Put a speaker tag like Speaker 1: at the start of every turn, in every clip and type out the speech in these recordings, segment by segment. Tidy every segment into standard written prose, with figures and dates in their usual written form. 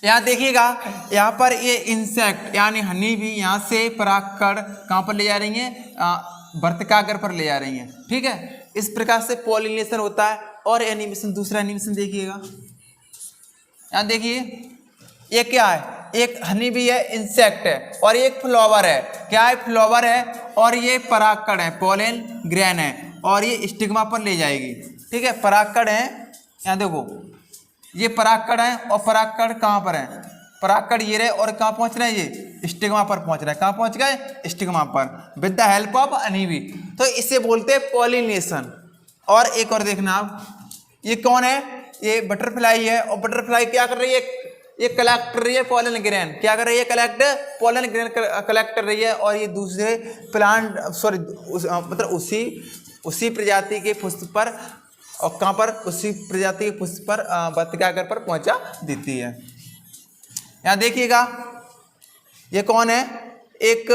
Speaker 1: यहाँ देखिएगा, यहाँ पर ये इंसेक्ट यानी हनी भी यहाँ से परागकण कहाँ पर ले जा रही हैं, वर्तिकाग्र पर ले जा रही हैं। ठीक है, इस प्रकार से पॉलिनेशन होता है। और एनिमेशन, दूसरा एनिमेशन देखिएगा, यहाँ देखिए ये क्या है, एक हनी भी है, इंसेक्ट है, और एक फ्लावर है। क्या है, फ्लावर है, और ये परागकण है, पोलन ग्रेन है, और ये स्टिग्मा पर ले जाएगी। ठीक है, परागकण है, यहाँ देखो ये परागकण है, और परागकण कहाँ पर है, परागकण ये रहे, और कहाँ पहुँच रहे हैं, ये स्टिग्मा पर पहुँच रहा है। कहाँ पहुँच गए, स्टिग्मा पर, with the help of honey bee. तो इसे बोलते हैं पॉलिनेशन। और एक और देखना आप, ये कौन है, ये बटरफ्लाई है, और बटरफ्लाई क्या कर रही है, ये कलेक्ट कर रही है पोलन ग्रेन। क्या कर रही है, कलेक्ट पोलन ग्रेन कलेक्ट कर रही है। और ये दूसरे प्लांट मतलब उसी प्रजाति के पुष्प पर, और कहाँ पर, उसी प्रजाति के पुष्प पर वर्तिकाग्र पर पहुंचा देती है। यहाँ देखिएगा ये कौन है, एक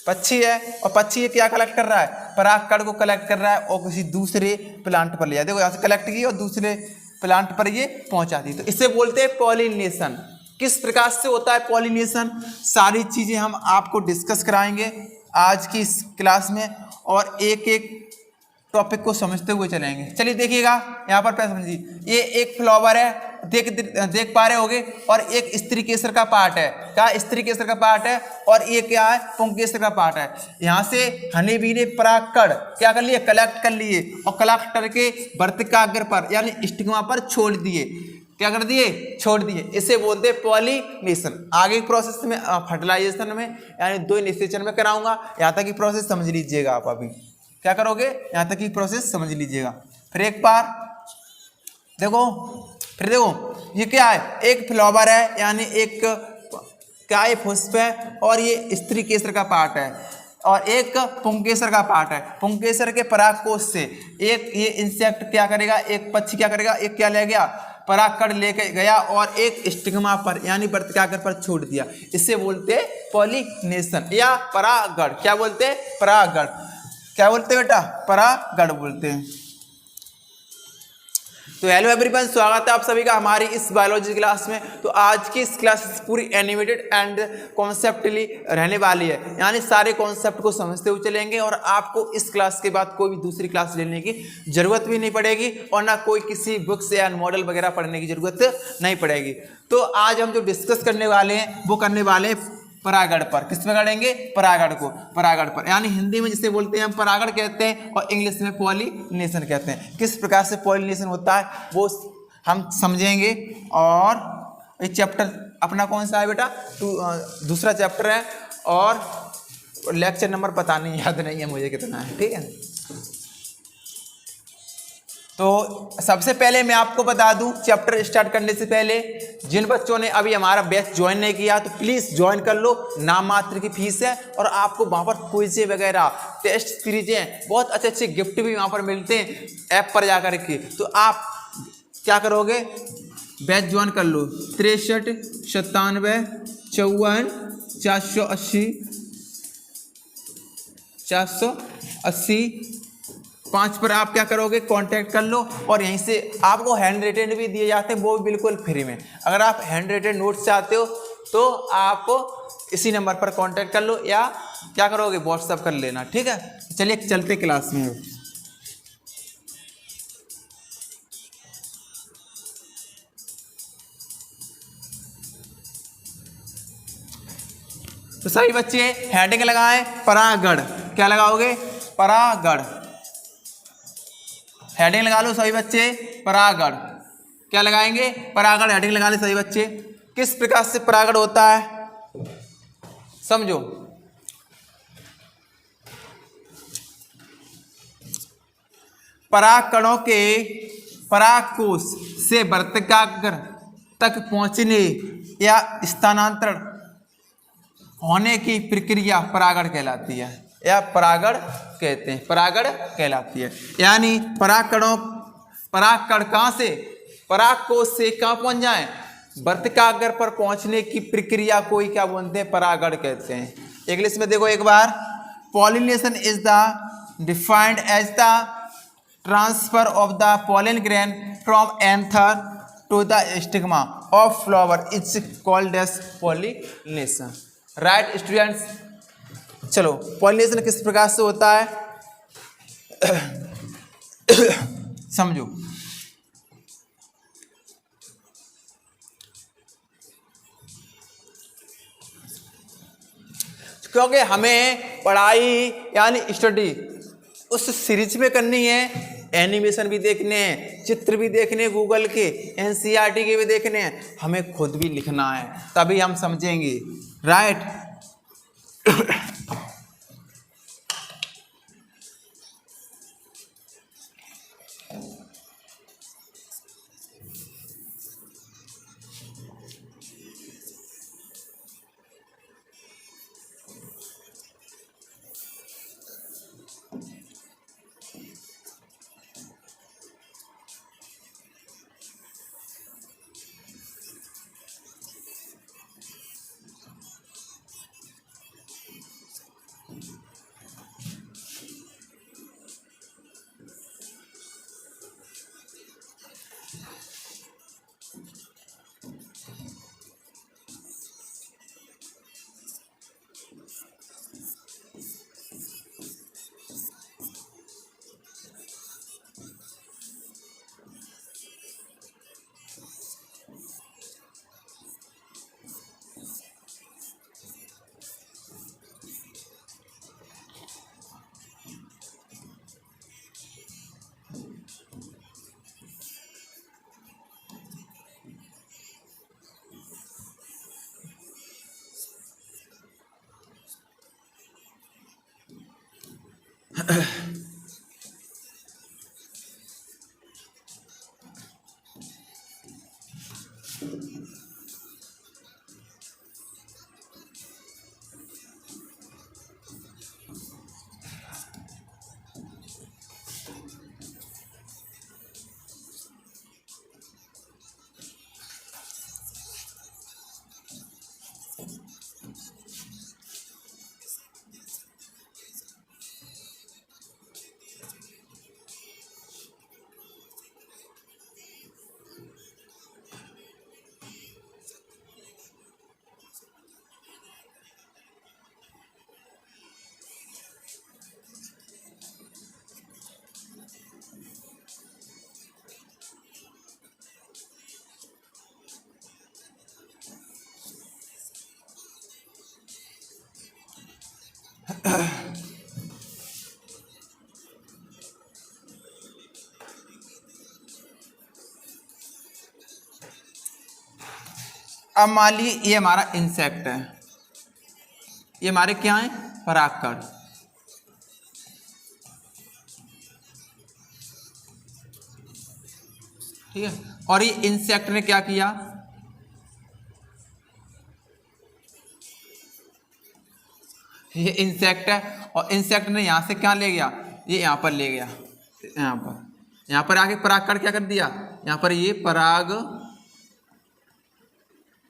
Speaker 1: पक्षी है, और पक्षी ये क्या कलेक्ट कर रहा है, परागकण को कलेक्ट कर रहा है, और किसी दूसरे प्लांट पर ले जाए। देखो यहाँ से कलेक्ट की और दूसरे प्लांट पर ये पहुंचा दी। तो इसे बोलते हैं पॉलिनेशन। किस प्रकार से होता है पॉलिनेशन, सारी चीजें हम आपको डिस्कस कराएंगे आज की इस क्लास में, और एक एक टॉपिक को समझते हुए चलेंगे। चलिए देखिएगा, यहाँ पर पहले समझिए, ये एक फ्लावर है, देख पा रहे होगे, और एक स्त्री केसर का पार्ट है। क्या, स्त्री केसर का पार्ट है, और ये क्या है, पुंकेसर का पार्ट है। यहाँ से हनी बी ने परागकण क्या कर लिए, कलेक्ट कर लिए, और कलेक्ट करके वर्तिकाग्र पर यानी स्टिग्मा पर छोड़ दिए। क्या कर दिए, छोड़ दिए। इसे बोलते हैं पॉलिनेशन। आगे की प्रोसेस में फर्टिलाइजेशन में यानी दो निषेचन में कराऊंगा। यहाँ तक की प्रोसेस समझ लीजिएगा। आप अभी क्या करोगे, यहाँ तक की प्रोसेस समझ लीजिएगा। फिर एक बार देखो, फिर देखो ये क्या है, एक फ्लावर है यानी एक क्या है, पुष्प है, और ये स्त्री केसर का पार्ट है, और एक पुंकेसर का पार्ट है। पुंकेसर के परागकोश से एक ये इंसेक्ट क्या करेगा, एक पक्षी क्या करेगा, एक क्या ले गया, परागकण लेके गया, और एक स्टिग्मा पर यानी वर्तिकाग्र पर छोड़ दिया। इसे बोलते हैं पॉलिनेशन या परागण। क्या बोलते हैं, परागण। क्या बोलते हैं बेटा, परागण बोलते हैं। तो हेलो एवरीवन, स्वागत है आप सभी का हमारी इस बायोलॉजी क्लास में। तो आज की इस क्लास पूरी एनिमेटेड एंड कॉन्सेप्टली रहने वाली है, यानी सारे कॉन्सेप्ट को समझते हुए चलेंगे, और आपको इस क्लास के बाद कोई भी दूसरी क्लास लेने की जरूरत भी नहीं पड़ेगी, और ना कोई किसी बुक्स या मॉडल वगैरह पढ़ने की जरूरत नहीं पड़ेगी। तो आज हम जो डिस्कस करने वाले हैं वो करने वाले हैं परागण पर। किस में करेंगे, परागण को, परागण पर, यानी हिंदी में जिसे बोलते हैं हम परागण कहते हैं, और इंग्लिश में पॉलिनेशन कहते हैं। किस प्रकार से पॉलिनेशन होता है वो हम समझेंगे। और ये चैप्टर अपना कौन सा है बेटा, दूसरा चैप्टर है, और लेक्चर नंबर पता नहीं, याद नहीं है मुझे कितना है। ठीक है, तो सबसे पहले मैं आपको बता दूं, चैप्टर स्टार्ट करने से पहले जिन बच्चों ने अभी हमारा बैच ज्वाइन नहीं किया तो प्लीज़ ज्वाइन कर लो। नाम मात्र की फीस है, और आपको वहाँ पर क्विज़ें वगैरह, टेस्ट सीरीजें, बहुत अच्छे अच्छे गिफ्ट भी वहाँ पर मिलते हैं ऐप पर जा कर के। तो आप क्या करोगे, बैच ज्वाइन कर लो। 63 97 54 480 480 5 पर आप क्या करोगे, कांटेक्ट कर लो। और यहीं से आपको हैंड रिटेन भी दिए जाते हैं, वो भी बिल्कुल फ्री में। अगर आप हैंड रिटेन नोट्स चाहते हो तो आप इसी नंबर पर कांटेक्ट कर लो, या क्या करोगे, व्हाट्सएप कर लेना। ठीक है, चलिए चलते क्लास में। तो सभी बच्चे हेडिंग लगाएं, परागण। क्या लगाओगे, परागण। हेडिंग लगा लो सभी बच्चे, परागण। क्या लगाएंगे, परागण। हेडिंग लगा ले सभी बच्चे। किस प्रकार से परागण होता है समझो। परागकणों के परागकोश से वर्तिकाग्र तक पहुंचने या स्थानांतरण होने की प्रक्रिया परागण कहलाती है, या परागण कहते हैं, परागण कहलाती है। यानी परागकण कहाँ से, परागकोश से कहाँ पहुंच जाए, वर्तिकाग्र पर पहुंचने की प्रक्रिया को ही क्या बोलते हैं, परागण कहते हैं। इंग्लिश में देखो एक बार, pollination is the defined as the transfer of the pollen grain from anther to the stigma of flower is called as pollination. Right students, चलो पॉलिनेशन किस प्रकार से होता है समझो। क्योंकि हमें पढ़ाई यानी स्टडी उस सीरीज में करनी है, एनिमेशन भी देखने हैं, चित्र भी देखने हैं, गूगल के एनसीईआरटी के भी देखने हैं, हमें खुद भी लिखना है, तभी हम समझेंगे। राइट अब मान लीजिए ये हमारा इंसेक्ट है, ये हमारे क्या है परागकण। ठीक है, और ये इंसेक्ट ने क्या किया, ये इंसेक्ट है और इंसेक्ट ने यहां से क्या ले गया, ये यहां पर ले गया, यहां पर आके परागकण क्या कर दिया, यहां पर ये पराग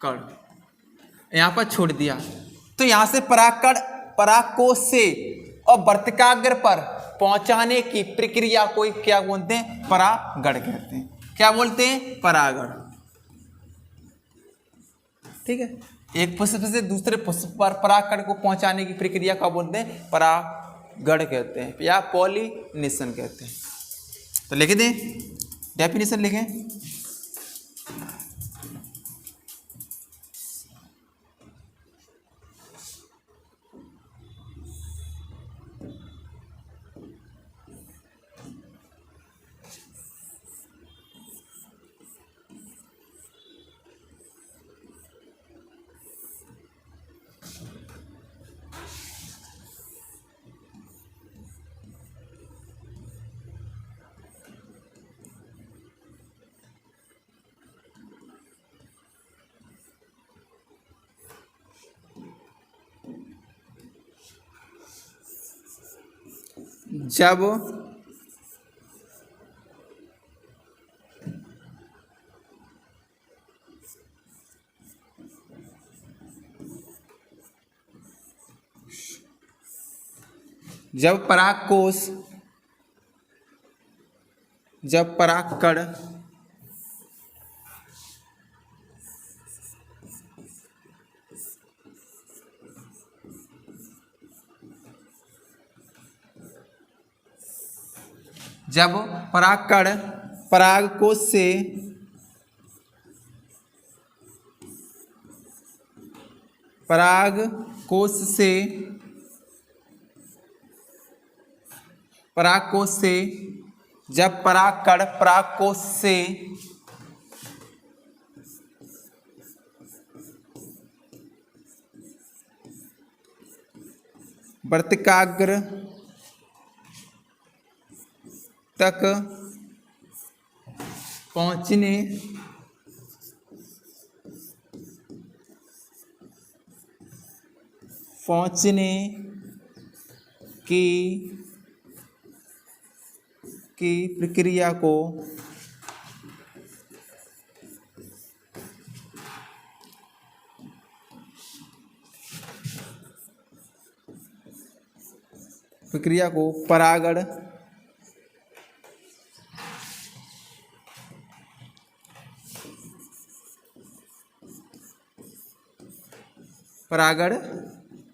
Speaker 1: कण यहां पर छोड़ दिया। तो यहां से परागकण परागकोश से और वर्तिकाग्र पर पहुंचाने की प्रक्रिया को क्या बोलते हैं, परागण कहते हैं। क्या बोलते हैं, परागण। ठीक है, एक पुष्प से दूसरे पुष्प पर परागकण को पहुंचाने की प्रक्रिया का बोलते हैं परागण कहते हैं या पॉलिनेशन कहते हैं। तो लिख दें, डेफिनेशन लिखें। जब जब परागकोश जब परागकण जब परागकण परागकोश से जब परागकण परागकोश से वर्तिकाग्र तक पहुंचने की प्रक्रिया को परागण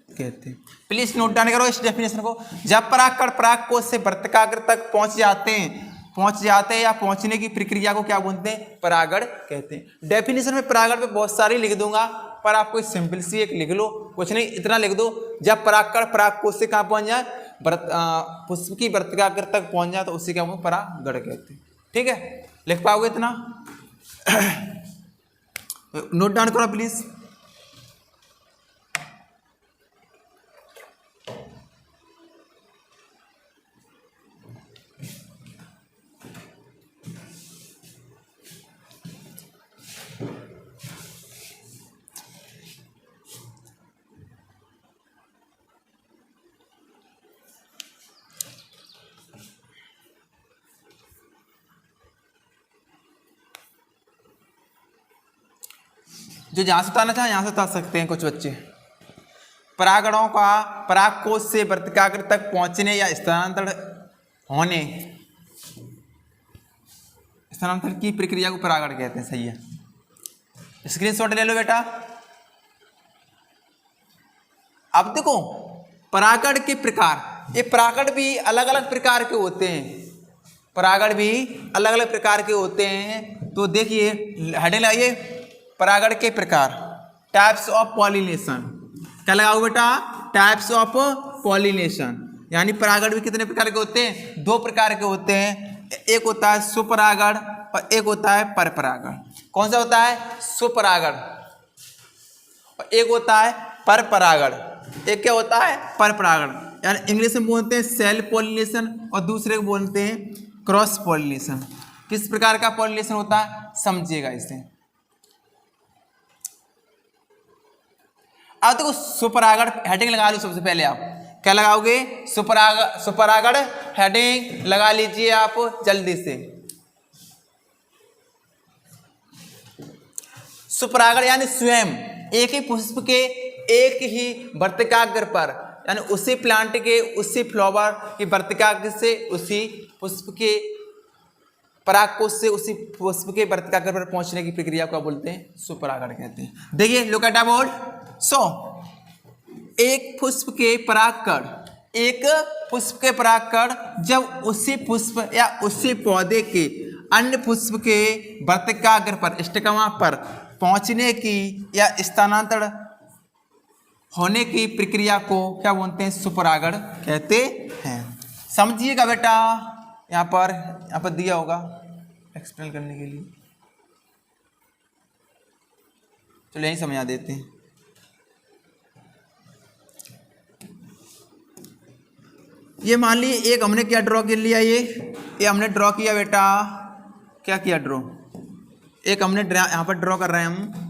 Speaker 1: कहते हैं। प्लीज नोट डाउन करो इस डेफिनेशन को। जब परागकण परागकोश से वर्तिकाग्र तक पहुंच जाते हैं या पहुंचने की प्रक्रिया को क्या बोलते हैं? परागण कहते हैं। डेफिनेशन में परागण पे बहुत सारी लिख दूंगा, पर आपको सिंपल सी एक लिख लो, कुछ नहीं इतना लिख दो। जब परागकण परागकोश से कहाँ पहुंच जाए? पुष्प की वर्तिकाग्र तक पहुंच जाए तो उसी क्या परागण कहते हैं। ठीक है, लिख पाओगे इतना? नोट डाउन करो प्लीज। जो जहां से उतारना चाहे यहां से उतार सकते हैं कुछ बच्चे। परागणों का परागकोश से वर्तिकाग्र तक पहुंचने या स्थानांतरण की प्रक्रिया को परागण कहते हैं। सही है, स्क्रीनशॉट ले लो बेटा। अब देखो परागण के प्रकार, ये परागण भी अलग अलग प्रकार के होते हैं। तो देखिए हेडिंग लगाइए, परागण के प्रकार, टाइप्स ऑफ पॉलिनेशन। क्या लगाओ बेटा? Types of pollination. यानी परागण भी कितने प्रकार के होते हैं? 2 प्रकार के होते हैं। एक होता है सुपरागण और एक होता है परपरागण। कौन सा होता है? सुपरागण। और एक होता है परपरागण। एक क्या होता है? परपरागण। यानी इंग्लिश में बोलते हैं सेल्फ पॉलिनेशन और दूसरे को बोलते हैं क्रॉस पॉलिनेशन। किस प्रकार का पॉलिनेशन होता है समझिएगा इसे। अब देखो सुपरागण हेडिंग लगा लो सबसे पहले। आप क्या लगाओगे? सुपरागण हेडिंग लगा लीजिए आप जल्दी से। सुपरागण यानी स्वयं एक ही पुष्प के एक ही वर्तिकाग्र पर, यानी उसी प्लांट के उसी फ्लावर की वर्तिकाग्र से उसी पुष्प के परागकोश से उसी पुष्प के वर्तिकाग्र पर पहुंचने की प्रक्रिया को बोलते हैं सुपरागण कहते हैं। देखिए लुक एट अबाउट। एक पुष्प के परागकण जब उसी पुष्प या उसी पौधे के अन्य पुष्प के वर्तिकाग्र पर स्टिग्मा पर पहुंचने की या स्थानांतरण होने की प्रक्रिया को क्या बोलते हैं? सुपरागण कहते हैं। समझिएगा बेटा, यहाँ पर दिया होगा एक्सप्लेन करने के लिए। चलो यही समझा देते हैं। ये मान लीजिए एक हमने क्या ड्रॉ कर लिया, ये हमने ड्रॉ किया बेटा। क्या किया? ड्रॉ। एक हमने यहाँ पर ड्रॉ कर रहे हैं हम।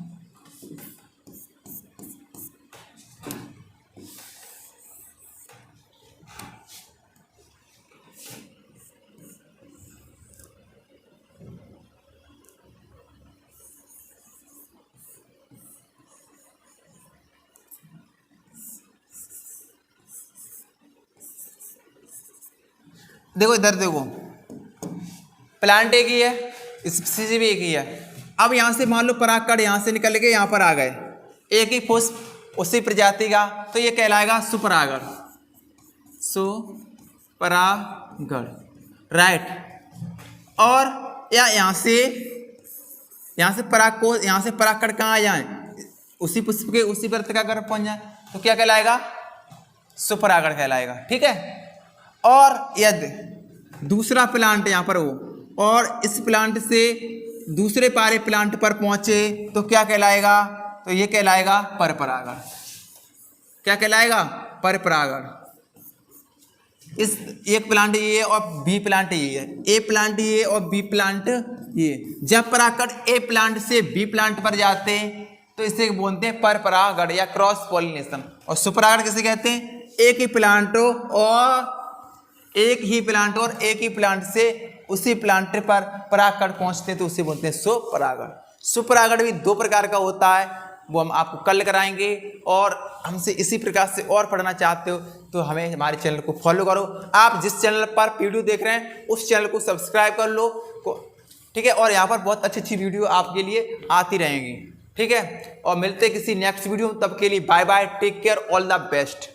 Speaker 1: देखो इधर देखो, प्लांट एक ही है, स्पीशीज भी एक ही है। अब यहाँ से मान लो परागकण यहाँ से निकल के यहाँ पर आ गए, एक ही पुष्प उसी प्रजाति का, तो ये कहलाएगा सुपरागण। सुपरागण। राइट, और या यहाँ से परागकण कहाँ आ जाए, उसी पुष्प के उसी पत्रिका पर पहुंच जाए तो क्या कहलाएगा, सुपरागण कहलाएगा। ठीक है, और यदि दूसरा प्लांट यहाँ पर हो और इस प्लांट से दूसरे पारे प्लांट पर पहुंचे तो क्या कहलाएगा, तो ये कहलाएगा परपरागण। क्या कहलाएगा, परपरागण। इस एक प्लांट ये और बी प्लांट ये है, ए प्लांट ये और बी प्लांट ये। जब परागकण ए प्लांट से बी प्लांट पर जाते हैं तो इसे बोलते हैं परपरागण या क्रॉस पॉलिनेशन। और सुपरागण किसे कहते हैं, एक ही प्लांट और एक ही प्लांट से उसी प्लांट पर परागकण पहुंचते हैं तो उसे बोलते हैं सुपरागण। सुपरागण भी दो प्रकार का होता है, वो हम आपको कल कराएंगे। और हमसे इसी प्रकार से और पढ़ना चाहते हो तो हमें हमारे चैनल को फॉलो करो। आप जिस चैनल पर वीडियो देख रहे हैं उस चैनल को सब्सक्राइब कर लो, ठीक है। और यहाँ पर बहुत अच्छी अच्छी वीडियो आपके लिए आती रहेंगी, ठीक है। और मिलते किसी नेक्स्ट वीडियो में, तब के लिए bye bye, take care, all the best.